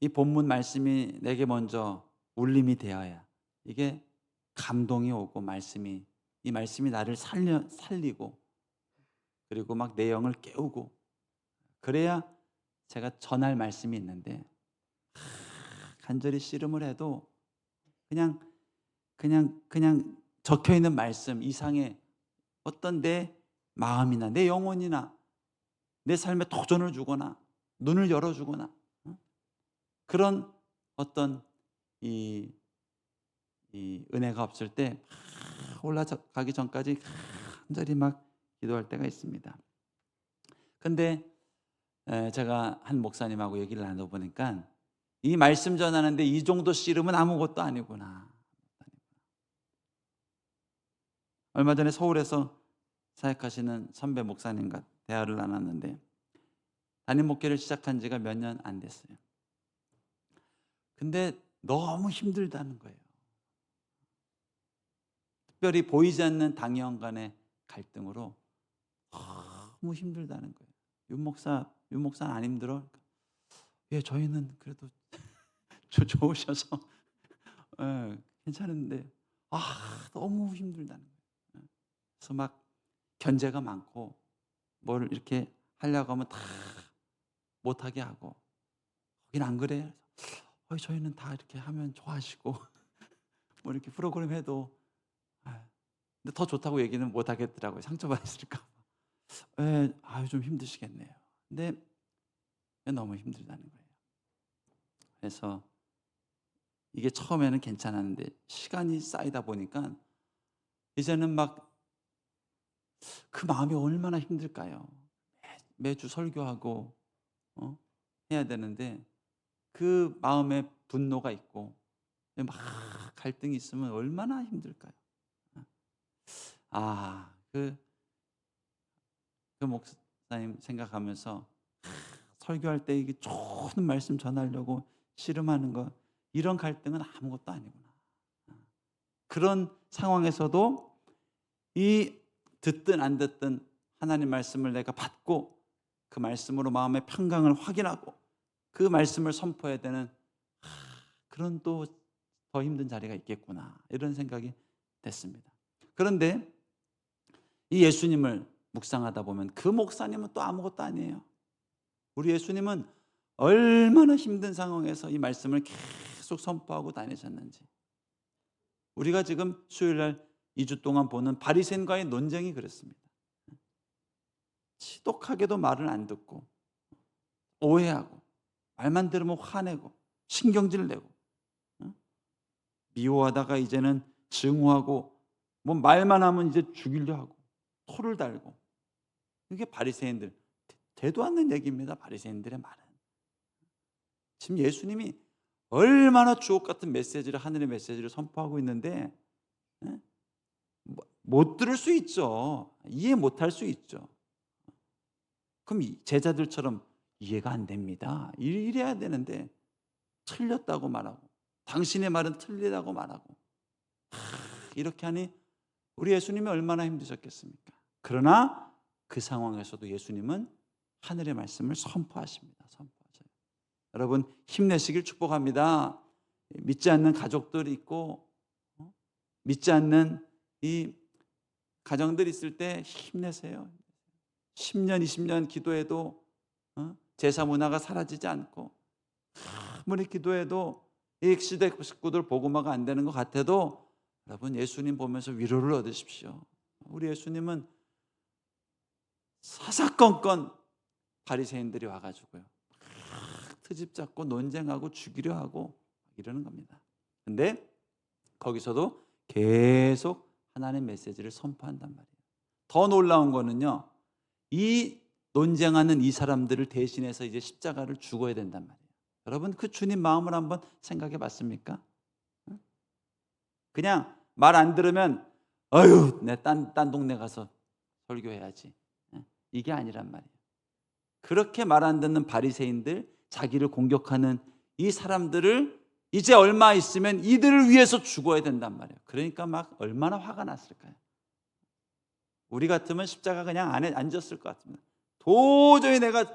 이 본문 말씀이 내게 먼저 울림이 되어야 이게 감동이 오고 이 말씀이 나를 살리고 그리고 막 내 영을 깨우고 그래야 제가 전할 말씀이 있는데 간절히 씨름을 해도 그냥 적혀 있는 말씀 이상의 어떤 내 마음이나 내 영혼이나 내 삶에 도전을 주거나 눈을 열어주거나 그런 어떤 이 은혜가 없을 때 올라가기 전까지 간절히 막 기도할 때가 있습니다. 근데 제가 한 목사님하고 얘기를 나눠보니까 이 말씀 전하는데 이 정도 씨름은 아무것도 아니구나. 얼마 전에 서울에서 사역하시는 선배 목사님과 대화를 나눴는데 담임 목회를 시작한 지가 몇 년 안 됐어요. 근데 너무 힘들다는 거예요. 특별히 보이지 않는 당형 간의 갈등으로 너무 힘들다는 거예요. 윤 목사는 안 힘들어? 예, 저희는 그래도 좋으셔서 괜찮은데 너무 힘들다는 거예요. 그래서 막 견제가 많고 뭘 이렇게 하려고 하면 다 못하게 하고 거긴 안 그래? 저희는 다 이렇게 하면 좋아하시고 뭐 이렇게 프로그램 해도 근데 더 좋다고 얘기는 못 하겠더라고요. 상처받으실까 봐. 좀 힘드시겠네요. 근데 너무 힘들다는 거예요. 그래서 이게 처음에는 괜찮았는데 시간이 쌓이다 보니까 이제는 막 그 마음이 얼마나 힘들까요? 매주 설교하고 해야 되는데 그 마음에 분노가 있고 막 갈등이 있으면 얼마나 힘들까요? 그 목사님 생각하면서 설교할 때 이게 좋은 말씀 전하려고 씨름하는 거 이런 갈등은 아무것도 아니구나. 그런 상황에서도 이 듣든 안 듣든 하나님 말씀을 내가 받고 그 말씀으로 마음의 평강을 확인하고 그 말씀을 선포해야 되는 그런 또 더 힘든 자리가 있겠구나 이런 생각이 됐습니다. 그런데 이 예수님을 묵상하다 보면 그 목사님은 또 아무것도 아니에요. 우리 예수님은 얼마나 힘든 상황에서 이 말씀을 계속 선포하고 다니셨는지 우리가 지금 수요일날 2주 동안 보는 바리새인과의 논쟁이 그렇습니다. 지독하게도 말을 안 듣고 오해하고 말만 들으면 화내고 신경질 내고 미워하다가 이제는 증오하고 뭐 말만 하면 이제 죽이려 하고 토를 달고 이게 바리새인들 되도 않는 얘기입니다. 바리새인들의 말은 지금 예수님이 얼마나 주옥 같은 메시지를 하늘의 메시지를 선포하고 있는데 못 들을 수 있죠. 이해 못할 수 있죠. 그럼 제자들처럼 이해가 안 됩니다. 이래야 되는데 틀렸다고 말하고 당신의 말은 틀리다고 말하고 이렇게 하니 우리 예수님이 얼마나 힘드셨겠습니까? 그러나 그 상황에서도 예수님은 하늘의 말씀을 선포하십니다. 선포하셔요. 여러분 힘내시길 축복합니다. 믿지 않는 가족들이 있고 믿지 않는 이 가정들이 있을 때 힘내세요. 10년 20년 기도해도 제사 문화가 사라지지 않고 아무리 기도해도 이 시대 식구들 복음화가 안 되는 것 같아도 여러분 예수님 보면서 위로를 얻으십시오. 우리 예수님은 사사건건 바리새인들이 와가지고요 트집 잡고 논쟁하고 죽이려 하고 이러는 겁니다. 근데 거기서도 계속 하나님의 메시지를 선포한단 말이에요. 더 놀라운 거는요 이 논쟁하는 이 사람들을 대신해서 이제 십자가를 죽어야 된단 말이에요. 여러분 그 주님 마음을 한번 생각해 봤습니까? 그냥 말 안 들으면 내 딴 동네 가서 설교해야지 이게 아니란 말이에요. 그렇게 말 안 듣는 바리새인들 자기를 공격하는 이 사람들을 이제 얼마 있으면 이들을 위해서 죽어야 된단 말이에요. 그러니까 막 얼마나 화가 났을까요? 우리 같으면 십자가 그냥 안에 앉았을 것 같습니다. 도저히 내가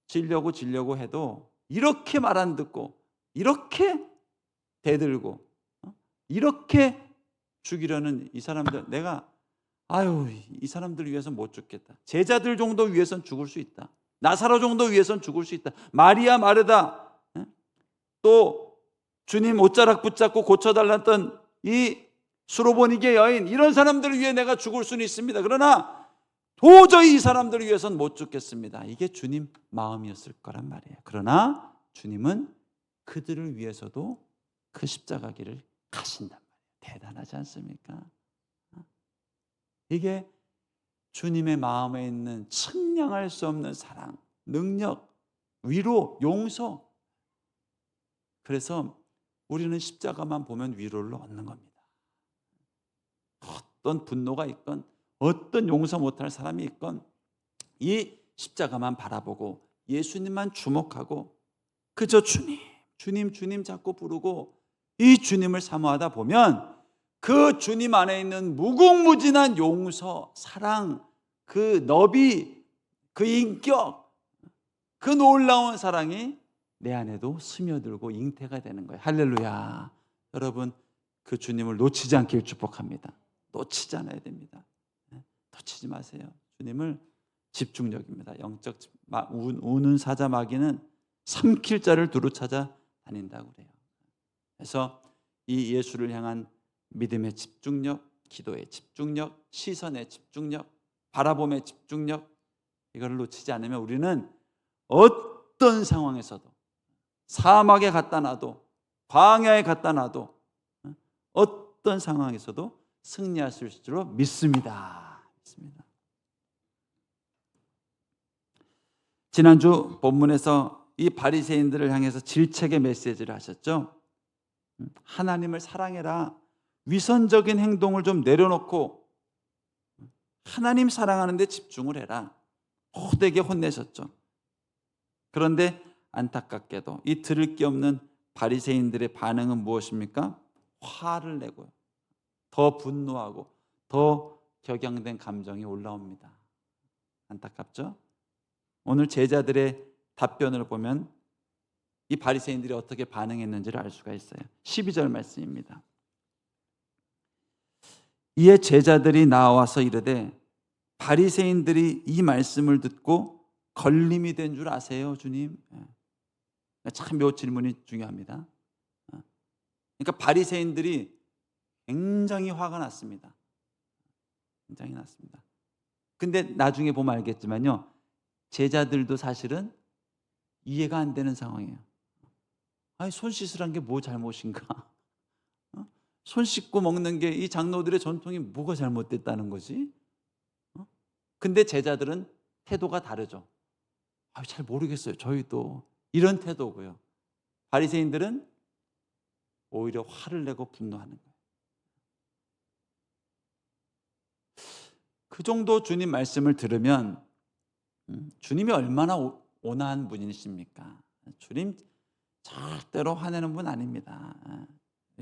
지려고 해도 이렇게 말 안 듣고 이렇게 대들고 이렇게 죽이려는 이 사람들, 내가 이 사람들 위해서 못 죽겠다. 제자들 정도 위해선 죽을 수 있다. 나사로 정도 위해선 죽을 수 있다. 마리아 마르다, 또 주님 옷자락 붙잡고 고쳐달랐던 이 수로보니게 여인, 이런 사람들을 위해 내가 죽을 수는 있습니다. 그러나 도저히 이 사람들을 위해서는 못 죽겠습니다. 이게 주님 마음이었을 거란 말이에요. 그러나 주님은 그들을 위해서도 그 십자가 길을 가신단 말이에요. 대단하지 않습니까? 이게 주님의 마음에 있는 측량할 수 없는 사랑, 능력, 위로, 용서. 그래서 우리는 십자가만 보면 위로를 얻는 겁니다. 어떤 분노가 있건 어떤 용서 못할 사람이 있건 이 십자가만 바라보고 예수님만 주목하고 그저 주님, 주님, 주님 자꾸 부르고 이 주님을 사모하다 보면 그 주님 안에 있는 무궁무진한 용서, 사랑, 그 너비, 그 인격, 그 놀라운 사랑이 내 안에도 스며들고 잉태가 되는 거예요. 할렐루야. 여러분, 그 주님을 놓치지 않길 축복합니다. 놓치지 않아야 됩니다. 놓치지 마세요. 주님을 집중력입니다. 영적 우는 사자 마귀는 삼킬 자를 두루 찾아 다닌다고 그래요. 그래서 이 예수를 향한 믿음의 집중력, 기도의 집중력, 시선의 집중력, 바라봄의 집중력, 이걸 놓치지 않으면 우리는 어떤 상황에서도, 사막에 갖다 놔도 광야에 갖다 놔도 어떤 상황에서도 승리할 수 있을 줄 믿습니다. 지난주 본문에서 이 바리새인들을 향해서 질책의 메시지를 하셨죠. 하나님을 사랑해라. 위선적인 행동을 좀 내려놓고 하나님 사랑하는 데 집중을 해라. 호되게 혼내셨죠. 그런데 안타깝게도 이 들을 게 없는 바리새인들의 반응은 무엇입니까? 화를 내고요. 더 분노하고 더 격양된 감정이 올라옵니다. 안타깝죠? 오늘 제자들의 답변을 보면 이 바리새인들이 어떻게 반응했는지를 알 수가 있어요. 12절 말씀입니다. 이에 제자들이 나와서 이르되 바리새인들이 이 말씀을 듣고 걸림이 된 줄 아세요, 주님? 참 묘 질문이 중요합니다. 그러니까 바리새인들이 굉장히 화가 났습니다. 굉장히 났습니다. 근데 나중에 보면 알겠지만요, 제자들도 사실은 이해가 안 되는 상황이에요. 아니, 손 씻으란 게 뭐 잘못인가? 손 씻고 먹는 게 이 장로들의 전통이 뭐가 잘못됐다는 거지? 근데 제자들은 태도가 다르죠. 잘 모르겠어요. 저희도 이런 태도고요. 바리새인들은 오히려 화를 내고 분노하는 거예요. 그 정도 주님 말씀을 들으면 주님이 얼마나 온화한 분이십니까? 주님 절대로 화내는 분 아닙니다.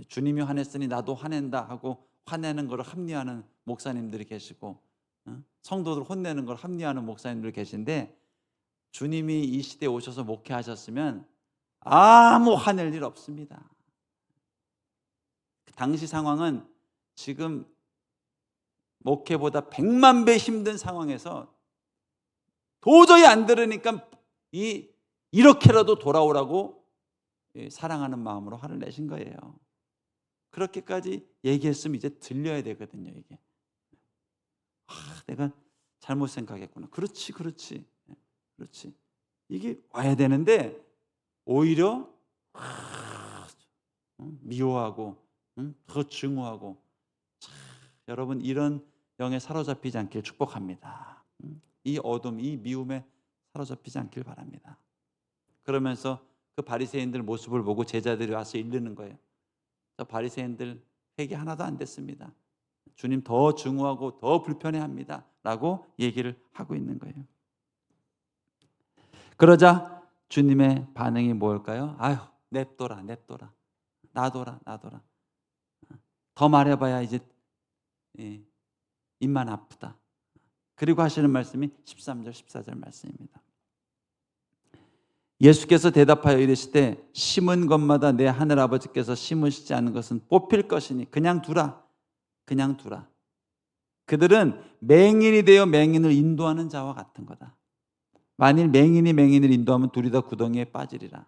주님이 화냈으니 나도 화낸다 하고 화내는 걸 합리화하는 목사님들이 계시고 성도들 혼내는 걸 합리화하는 목사님들 계신데, 주님이 이 시대에 오셔서 목회하셨으면 아무 화낼 일 없습니다. 당시 상황은 지금 목회보다 100만 배 힘든 상황에서 도저히 안 들으니까 이렇게라도 돌아오라고 사랑하는 마음으로 화를 내신 거예요. 그렇게까지 얘기했으면 이제 들려야 되거든요. 이게 내가 잘못 생각했구나. 그렇지. 이게 와야 되는데 오히려 미워하고 더 증오하고. 여러분, 이런 영에 사로잡히지 않길 축복합니다. 이 어둠, 이 미움에 사로잡히지 않길 바랍니다. 그러면서 그 바리새인들 모습을 보고 제자들이 와서 이르는 거예요. 바리새인들 회개 하나도 안 됐습니다. 주님 더 증오하고 더 불편해합니다 라고 얘기를 하고 있는 거예요. 그러자 주님의 반응이 뭘까요? 냅둬라. 놔둬라. 더 말해봐야 이제 입만 아프다. 그리고 하시는 말씀이 13절 14절 말씀입니다. 예수께서 대답하여 이르시되 심은 것마다 내 하늘 아버지께서 심으시지 않은 것은 뽑힐 것이니 그냥 두라. 그냥 두라. 그들은 맹인이 되어 맹인을 인도하는 자와 같은 거다. 만일 맹인이 맹인을 인도하면 둘이 다 구덩이에 빠지리라.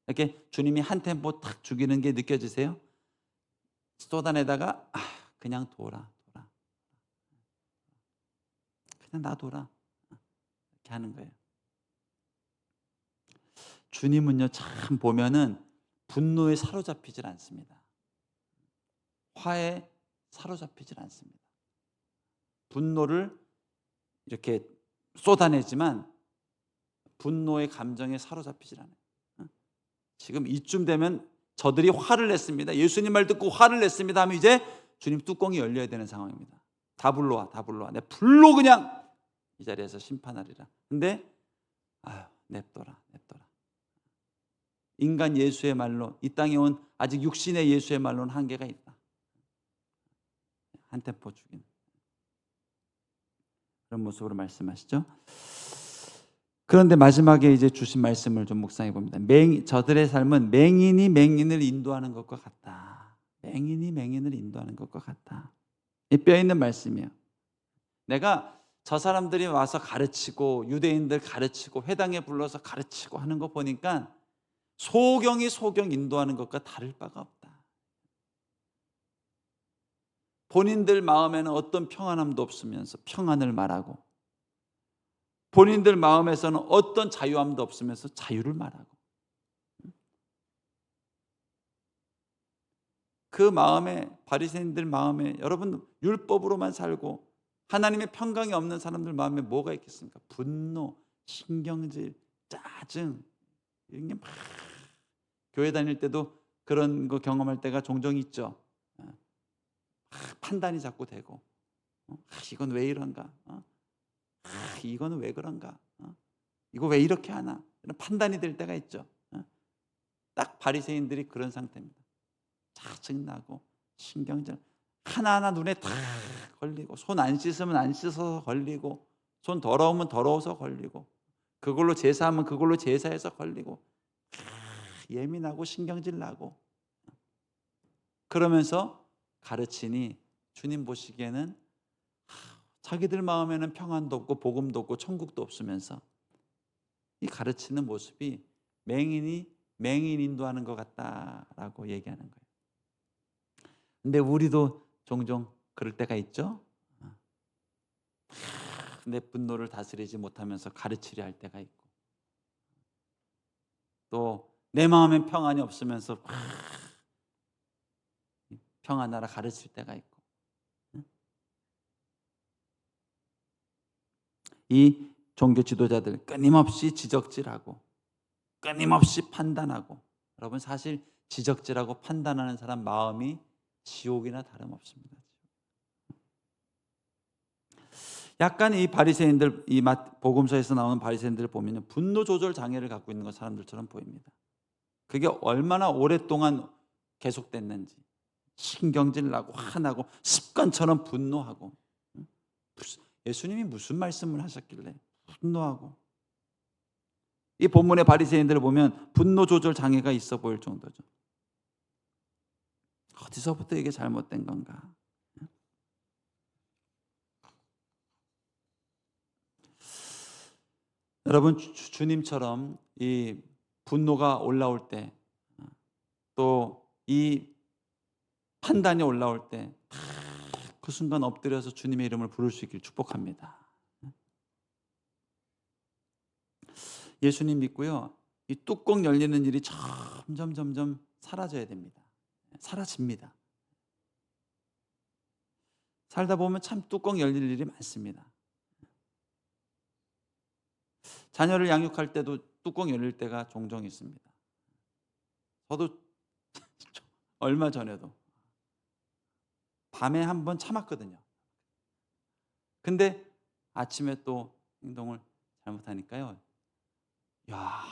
이렇게 주님이 한 템포 탁 죽이는 게 느껴지세요? 쏟아내다가 그냥 둬라. 그냥 놔둬라. 이렇게 하는 거예요. 주님은요, 참 보면은 분노에 사로잡히질 않습니다. 화에 사로잡히질 않습니다. 분노를 이렇게 쏟아내지만 분노의 감정에 사로잡히질 않아요. 지금 이쯤 되면 저들이 화를 냈습니다. 예수님 말 듣고 화를 냈습니다 하면 이제 주님 뚜껑이 열려야 되는 상황입니다. 다 불러와, 다 불러와. 내 불로 그냥 이 자리에서 심판하리라. 근데 냅둬라. 인간 예수의 말로, 이 땅에 온 아직 육신의 예수의 말로는 한계가 있다. 한 템포 죽이는 그런 모습으로 말씀하시죠. 그런데 마지막에 이제 주신 말씀을 좀 묵상해 봅니다. 저들의 삶은 맹인이 맹인을 인도하는 것과 같다. 맹인이 맹인을 인도하는 것과 같다. 이 뼈 있는 말씀이에요. 내가 저 사람들이 와서 가르치고 유대인들 가르치고 회당에 불러서 가르치고 하는 거 보니까 소경이 소경 인도하는 것과 다를 바가 없다. 본인들 마음에는 어떤 평안함도 없으면서 평안을 말하고, 본인들 마음에서는 어떤 자유함도 없으면서 자유를 말하고, 그 마음에, 바리새인들 마음에, 여러분 율법으로만 살고 하나님의 평강이 없는 사람들 마음에 뭐가 있겠습니까? 분노, 신경질, 짜증, 이런 게 막 교회 다닐 때도 그런 거 경험할 때가 종종 있죠. 판단이 자꾸 되고, 이건 왜 이런가? 이거는 왜 그런가? 이거 왜 이렇게 하나? 이런 판단이 될 때가 있죠. 딱 바리새인들이 그런 상태입니다. 짜증나고 신경질 하나하나 눈에 다 걸리고, 손 안 씻으면 안 씻어서 걸리고, 손 더러우면 더러워서 걸리고, 그걸로 제사하면 그걸로 제사해서 걸리고, 예민하고 신경질 나고, 그러면서 가르치니 주님 보시기에는 자기들 마음에는 평안도 없고 복음도 없고 천국도 없으면서 이 가르치는 모습이 맹인이 맹인 인도하는 것 같다라고 얘기하는 거예요. 근데 우리도 종종 그럴 때가 있죠. 내 분노를 다스리지 못하면서 가르치려 할 때가 있고, 또 내 마음엔 평안이 없으면서 평안하라 가르칠 때가 있고, 이 종교 지도자들 끊임없이 지적질하고 끊임없이 판단하고, 여러분 사실 지적질하고 판단하는 사람 마음이 지옥이나 다름없습니다. 약간 이 바리새인들, 이 복음서에서 나오는 바리새인들을 보면 분노 조절 장애를 갖고 있는 사람들처럼 보입니다. 그게 얼마나 오랫동안 계속됐는지, 신경질 나고 화나고 습관처럼 분노하고, 예수님이 무슨 말씀을 하셨길래 분노하고. 이 본문의 바리새인들을 보면 분노 조절 장애가 있어 보일 정도죠. 어디서부터 이게 잘못된 건가? 여러분, 주님처럼 이 분노가 올라올 때, 또 이 판단이 올라올 때 그 순간 엎드려서 주님의 이름을 부를 수 있길 축복합니다. 예수님 믿고요, 이 뚜껑 열리는 일이 점점 사라져야 됩니다. 사라집니다. 살다 보면 참 뚜껑 열릴 일이 많습니다. 자녀를 양육할 때도 뚜껑 열릴 때가 종종 있습니다. 저도 얼마 전에도 밤에 한번 참았거든요. 근데 아침에 또 행동을 잘못하니까요, 야,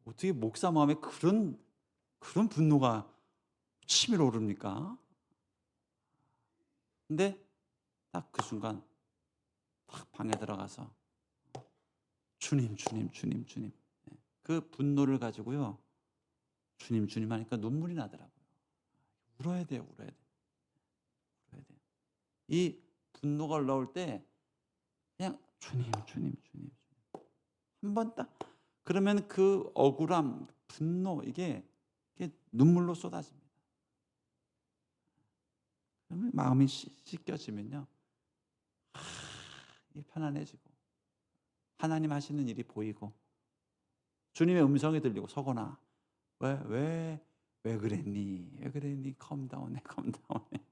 어떻게 목사 마음에 그런 분노가 치밀어 오릅니까? 근데 딱 그 순간 딱 방에 들어가서 주님. 그 분노를 가지고요. 주님 주님 하니까 눈물이 나더라고요. 울어야 돼요. 울어야 돼. 울어야 돼요. 이 분노가 올라올 때 그냥 주님 주님 주님 한 번 딱 그러면 그 억울함, 분노 이게 눈물로 쏟아집니다. 그러면 마음이 씻겨지면요. 이게 편안해지고 하나님 하시는 일이 보이고 주님의 음성이 들리고 서거나 왜 그랬니? 왜 그랬니? 컴다운해 컴다운해.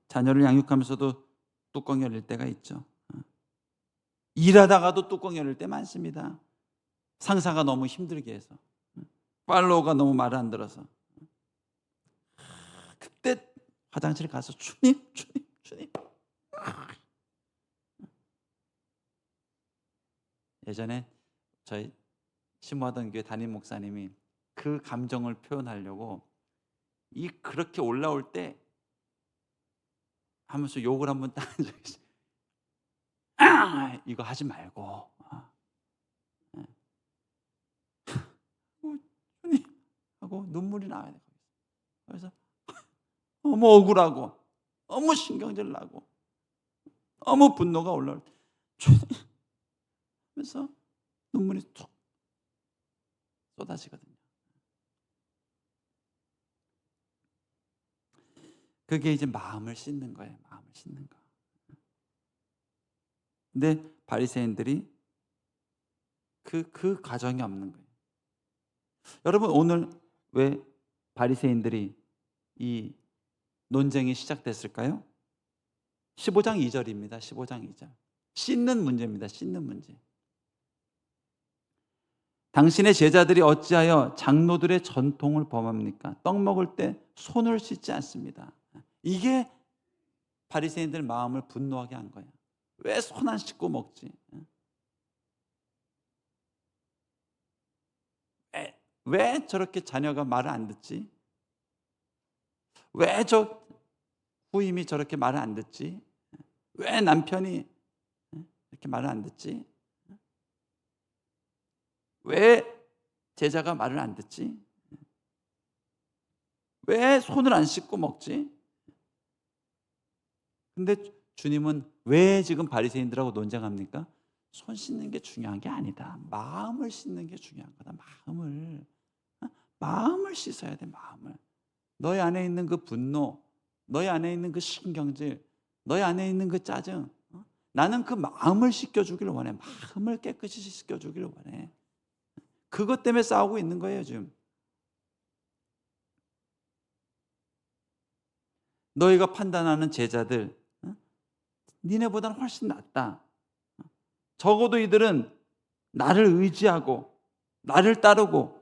자녀를 양육하면서도 뚜껑 열릴 때가 있죠. 일하다가도 뚜껑 열릴 때 많습니다. 상사가 너무 힘들게 해서 팔로워가 너무 말을 안 들어서 그때 화장실 가서 주님 주님 주님. 예전에 저희 심호하던 교회 담임 목사님이 그 감정을 표현하려고 그렇게 올라올 때 하면서 욕을 한번 딱 한 적이 있어요. 이거 하지 말고 주님 하고 눈물이 나와야 돼요. 그래서 너무 억울하고 너무 신경질 나고 너무 분노가 올라올 때 주님 하면서 눈물이 툭 쏟아지거든요. 그게 이제 마음을 씻는 거예요. 마음을 씻는 거. 근데 바리새인들이 그 과정이 없는 거예요. 여러분 오늘 왜 바리새인들이 이 논쟁이 시작됐을까요? 15장 2절입니다. 15장 2절. 씻는 문제입니다. 씻는 문제. 당신의 제자들이 어찌하여 장로들의 전통을 범합니까? 떡 먹을 때 손을 씻지 않습니다. 이게 바리새인들 마음을 분노하게 한 거예요. 왜 손 안 씻고 먹지? 왜 저렇게 자녀가 말을 안 듣지? 왜 저 후임이 저렇게 말을 안 듣지? 왜 남편이 이렇게 말을 안 듣지? 왜 제자가 말을 안 듣지? 왜 손을 안 씻고 먹지? 근데 주님은 왜 지금 바리새인들하고 논쟁합니까? 손 씻는 게 중요한 게 아니다. 마음을 씻는 게 중요한 거다. 마음을 씻어야 돼. 마음을. 너희 안에 있는 그 분노, 너희 안에 있는 그 신경질, 너희 안에 있는 그 짜증, 나는 그 마음을 씻겨주기를 원해. 마음을 깨끗이 씻겨주기를 원해. 그것 때문에 싸우고 있는 거예요 지금. 너희가 판단하는 제자들 니네보다는 훨씬 낫다. 적어도 이들은 나를 의지하고 나를 따르고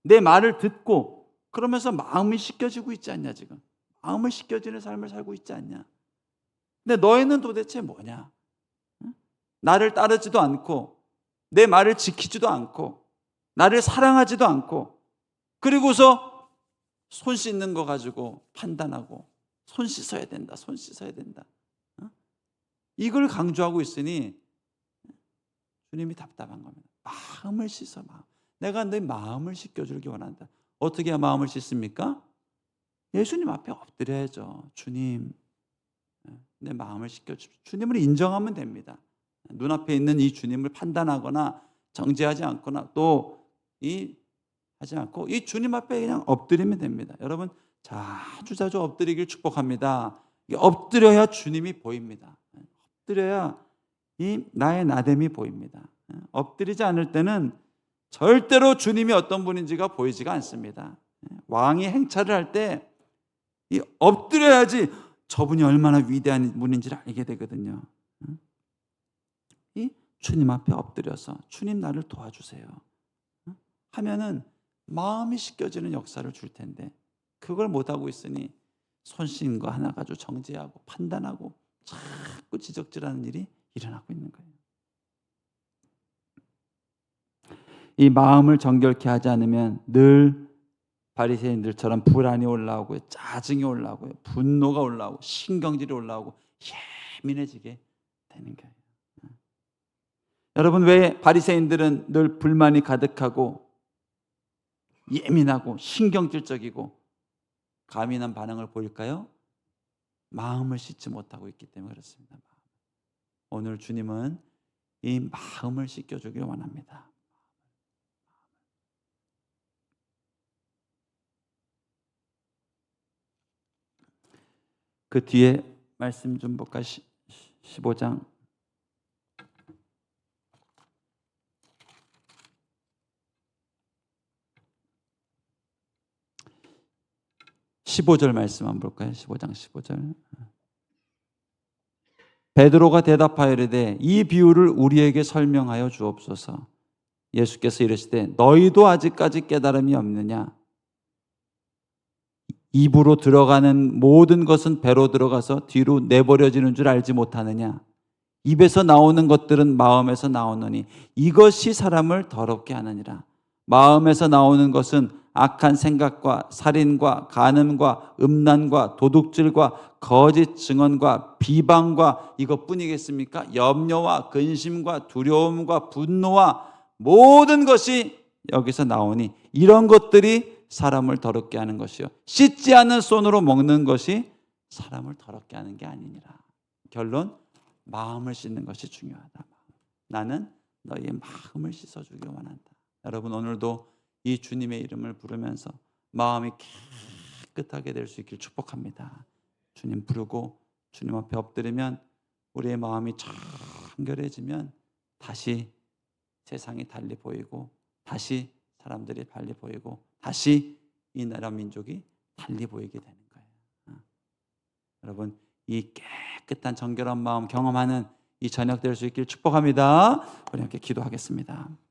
내 말을 듣고 그러면서 마음이 씻겨지고 있지 않냐 지금. 마음을 씻겨지는 삶을 살고 있지 않냐. 근데 너희는 도대체 뭐냐. 나를 따르지도 않고 내 말을 지키지도 않고 나를 사랑하지도 않고 그리고서 손 씻는 거 가지고 판단하고 손 씻어야 된다. 손 씻어야 된다. 이걸 강조하고 있으니 주님이 답답한 겁니다. 마음을 씻어. 마음. 내가 내 마음을 씻겨주기 원한다. 어떻게 해야 마음을 씻습니까? 예수님 앞에 엎드려야죠. 주님 내 마음을 씻겨주십시오. 주님을 인정하면 됩니다. 눈앞에 있는 이 주님을 판단하거나 정죄하지 않거나 또 하지 않고 이 주님 앞에 그냥 엎드리면 됩니다. 여러분 자주 엎드리길 축복합니다. 엎드려야 주님이 보입니다. 엎드려야 이 나의 나됨이 보입니다. 엎드리지 않을 때는 절대로 주님이 어떤 분인지가 보이지가 않습니다. 왕이 행차를 할 때 이 엎드려야지 저분이 얼마나 위대한 분인지를 알게 되거든요. 이 주님 앞에 엎드려서 주님 나를 도와주세요 하면은 마음이 씻겨지는 역사를 줄 텐데 그걸 못하고 있으니 손 씻는 거 하나 가지고 정죄하고 판단하고 자꾸 지적질하는 일이 일어나고 있는 거예요. 이 마음을 정결케 하지 않으면 늘 바리새인들처럼 불안이 올라오고요, 짜증이 올라오고요, 분노가 올라오고 신경질이 올라오고 예민해지게 되는 거예요. 여러분, 왜 바리새인들은 늘 불만이 가득하고 예민하고 신경질적이고 가민한 반응을 보일까요? 마음을 씻지 못하고 있기 때문에 그렇습니다. 오늘 주님은 이 마음을 씻겨주길 원합니다. 그 뒤에 말씀 좀 볼까요? 15장 15절 말씀 한번 볼까요? 15장 15절. 베드로가 대답하여 이르되 이 비유를 우리에게 설명하여 주옵소서. 예수께서 이르시되 너희도 아직까지 깨달음이 없느냐? 입으로 들어가는 모든 것은 배로 들어가서 뒤로 내버려지는 줄 알지 못하느냐? 입에서 나오는 것들은 마음에서 나오느니 이것이 사람을 더럽게 하느니라. 마음에서 나오는 것은 악한 생각과 살인과 간음과 음란과 도둑질과 거짓 증언과 비방과 이것뿐이겠습니까? 염려와 근심과 두려움과 분노와 모든 것이 여기서 나오니 이런 것들이 사람을 더럽게 하는 것이요 씻지 않은 손으로 먹는 것이 사람을 더럽게 하는 게 아니니라. 결론, 마음을 씻는 것이 중요하다. 나는 너희의 마음을 씻어주길 원한다. 여러분, 오늘도 이 주님의 이름을 부르면서 마음이 깨끗하게 될 수 있길 축복합니다. 주님 부르고 주님 앞에 엎드리면 우리의 마음이 청결해지면 다시 세상이 달리 보이고 다시 사람들이 달리 보이고 다시 이 나라 민족이 달리 보이게 되는 거예요. 여러분, 이 깨끗한 정결한 마음 경험하는 이 저녁 될 수 있길 축복합니다. 우리 함께 기도하겠습니다.